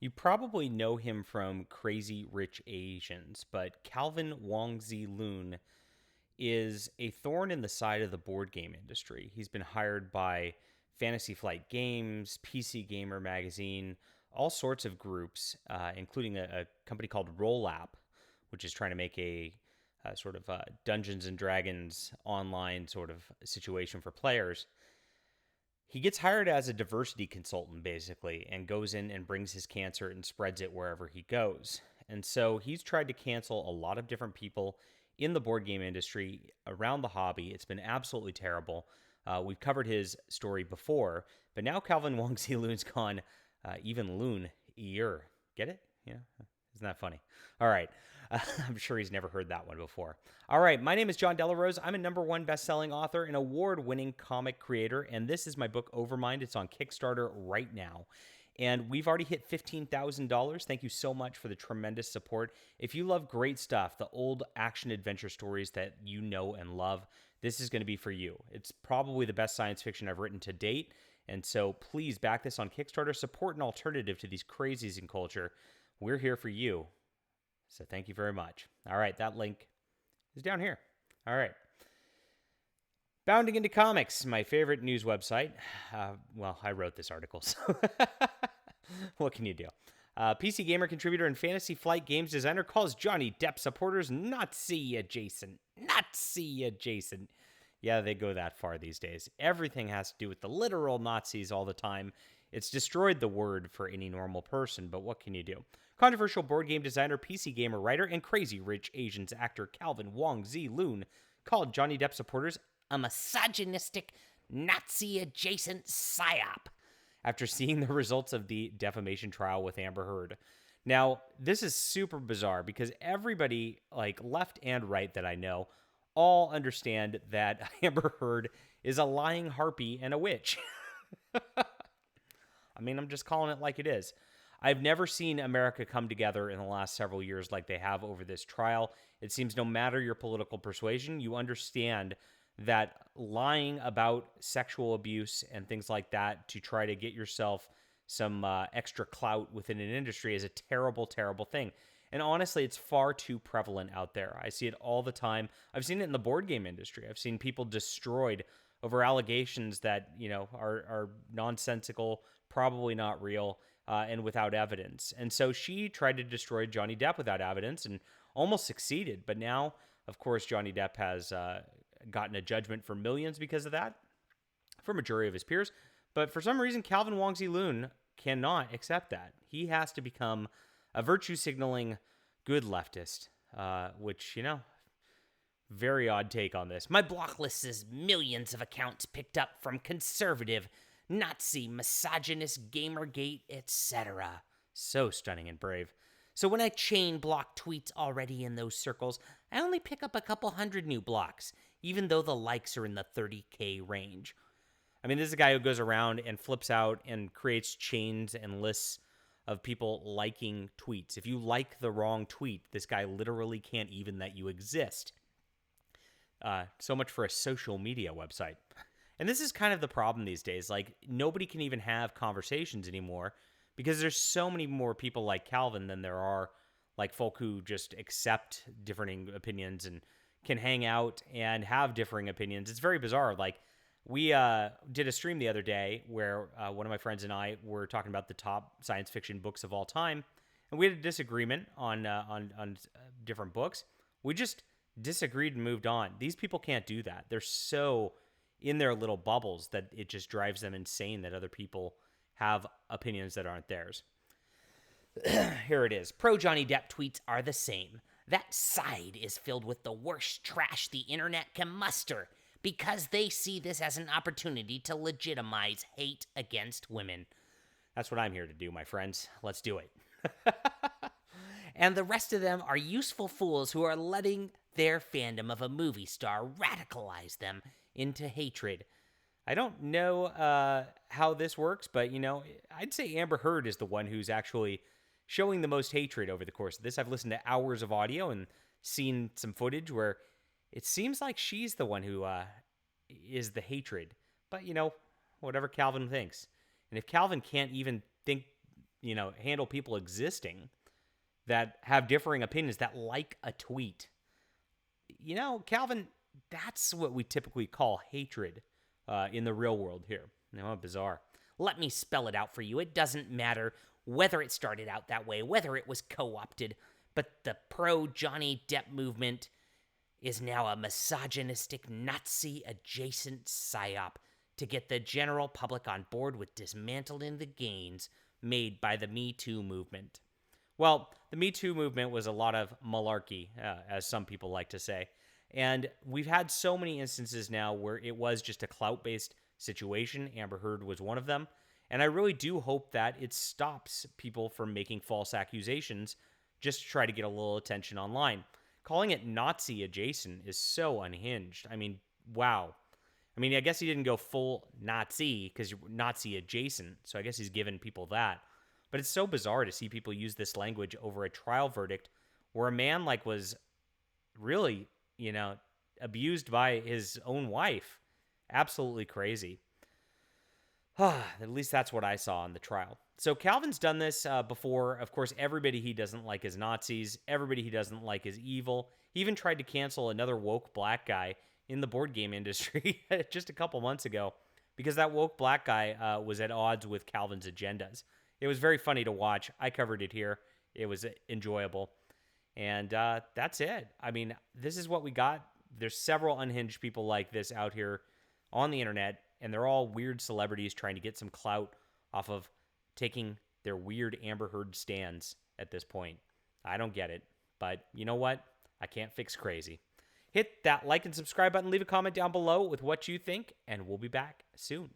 You probably know him from Crazy Rich Asians, but Calvin Wong Zi Loon is a thorn in the side of the board game industry. He's been hired by Fantasy Flight Games, PC Gamer Magazine, all sorts of groups, including a company called Rollap, which is trying to make a sort of Dungeons and Dragons online sort of situation for players. He gets hired as a diversity consultant, basically, and goes in and brings his cancer and spreads it wherever he goes. And so he's tried to cancel a lot of different people in the board game industry around the hobby. It's been absolutely terrible. We've covered his story before, but now Calvin Wong Zi Loon's gone even loon-ier. Get it? Yeah. Isn't that funny? All right. I'm sure he's never heard that one before. All right. My name is John Delarose. I'm a #1 best-selling author and award-winning comic creator, and this is my book, Overmind. It's on Kickstarter right now. And we've already hit $15,000. Thank you so much for the tremendous support. If you love great stuff, the old action-adventure stories that you know and love, this is going to be for you. It's probably the best science fiction I've written to date. And so please back this on Kickstarter. Support an alternative to these crazies in culture. We're here for you. So thank you very much. All right, that link is down here. All right. Bounding into Comics, my favorite news website. Well, I wrote this article, so what can you do? PC Gamer contributor and Fantasy Flight Games designer calls Johnny Depp supporters Nazi adjacent. Nazi adjacent. Yeah, they go that far these days. Everything has to do with the literal Nazis all the time. It's destroyed the word for any normal person, but what can you do? Controversial board game designer, PC Gamer writer, and Crazy Rich Asians actor Calvin Wong Zi Loon called Johnny Depp supporters a misogynistic, Nazi-adjacent psyop after seeing the results of the defamation trial with Amber Heard. Now, this is super bizarre because everybody, like left and right that I know, all understand that Amber Heard is a lying harpy and a witch. I mean, I'm just calling it like it is. I've never seen America come together in the last several years like they have over this trial. It seems no matter your political persuasion, you understand that lying about sexual abuse and things like that to try to get yourself some extra clout within an industry is a terrible, terrible thing. And honestly, it's far too prevalent out there. I see it all the time. I've seen it in the board game industry. I've seen people destroyed over allegations that, you know, are nonsensical, probably not real, and without evidence. And so she tried to destroy Johnny Depp without evidence and almost succeeded. But now, of course, Johnny Depp has gotten a judgment for millions because of that from a jury of his peers. But for some reason, Calvin Wong Zi Loon cannot accept that. He has to become a virtue signaling good leftist, which, you know, very odd take on this. My block list is millions of accounts picked up from conservative, Nazi, misogynist, Gamergate, etc. So stunning and brave. So when I chain block tweets already in those circles, I only pick up a couple hundred new blocks, even though the likes are in the 30K range. I mean, this is a guy who goes around and flips out and creates chains and lists of people liking tweets. If you like the wrong tweet, this guy literally can't even that you exist. So much for a social media website. And this is kind of the problem these days. Like, nobody can even have conversations anymore because there's so many more people like Calvin than there are like folk who just accept differing opinions and can hang out and have differing opinions. It's very bizarre. Like, we did a stream the other day where one of my friends and I were talking about the top science fiction books of all time, and we had a disagreement on different books. We just disagreed and moved on. These people can't do that. They're so in their little bubbles that it just drives them insane that other people have opinions that aren't theirs. Here it is. Pro Johnny Depp tweets are the same. That side is filled with the worst trash the internet can muster because they see this as an opportunity to legitimize hate against women. That's what I'm here to do, my friends. Let's do it. And the rest of them are useful fools who are letting their fandom of a movie star radicalize them into hatred. I don't know how this works, but, you know, I'd say Amber Heard is the one who's actually showing the most hatred over the course of this. I've listened to hours of audio and seen some footage where it seems like she's the one who is the hatred. But, you know, whatever Calvin thinks. And if Calvin can't even think handle people existing that have differing opinions that like a tweet. Calvin, that's what we typically call hatred in the real world here. Bizarre. Let me spell it out for you. It doesn't matter whether it started out that way, whether it was co-opted, but the pro-Johnny Depp movement is now a misogynistic, Nazi-adjacent psyop to get the general public on board with dismantling the gains made by the Me Too movement. Well, the Me Too movement was a lot of malarkey, as some people like to say. And we've had so many instances now where it was just a clout-based situation. Amber Heard was one of them. And I really do hope that it stops people from making false accusations just to try to get a little attention online. Calling it Nazi adjacent is so unhinged. I mean, wow. I mean, I guess he didn't go full Nazi because you're Nazi adjacent. So I guess he's given people that. But it's so bizarre to see people use this language over a trial verdict where a man was really, abused by his own wife. Absolutely crazy. At least that's what I saw in the trial. So Calvin's done this before. Of course, everybody he doesn't like is Nazis. Everybody he doesn't like is evil. He even tried to cancel another woke black guy in the board game industry just a couple months ago because that woke black guy was at odds with Calvin's agendas. It was very funny to watch. I covered it here. It was enjoyable. And that's it. I mean, this is what we got. There's several unhinged people like this out here on the internet, and they're all weird celebrities trying to get some clout off of taking their weird Amber Heard stands at this point. I don't get it. But you know what? I can't fix crazy. Hit that like and subscribe button. Leave a comment down below with what you think, and we'll be back soon.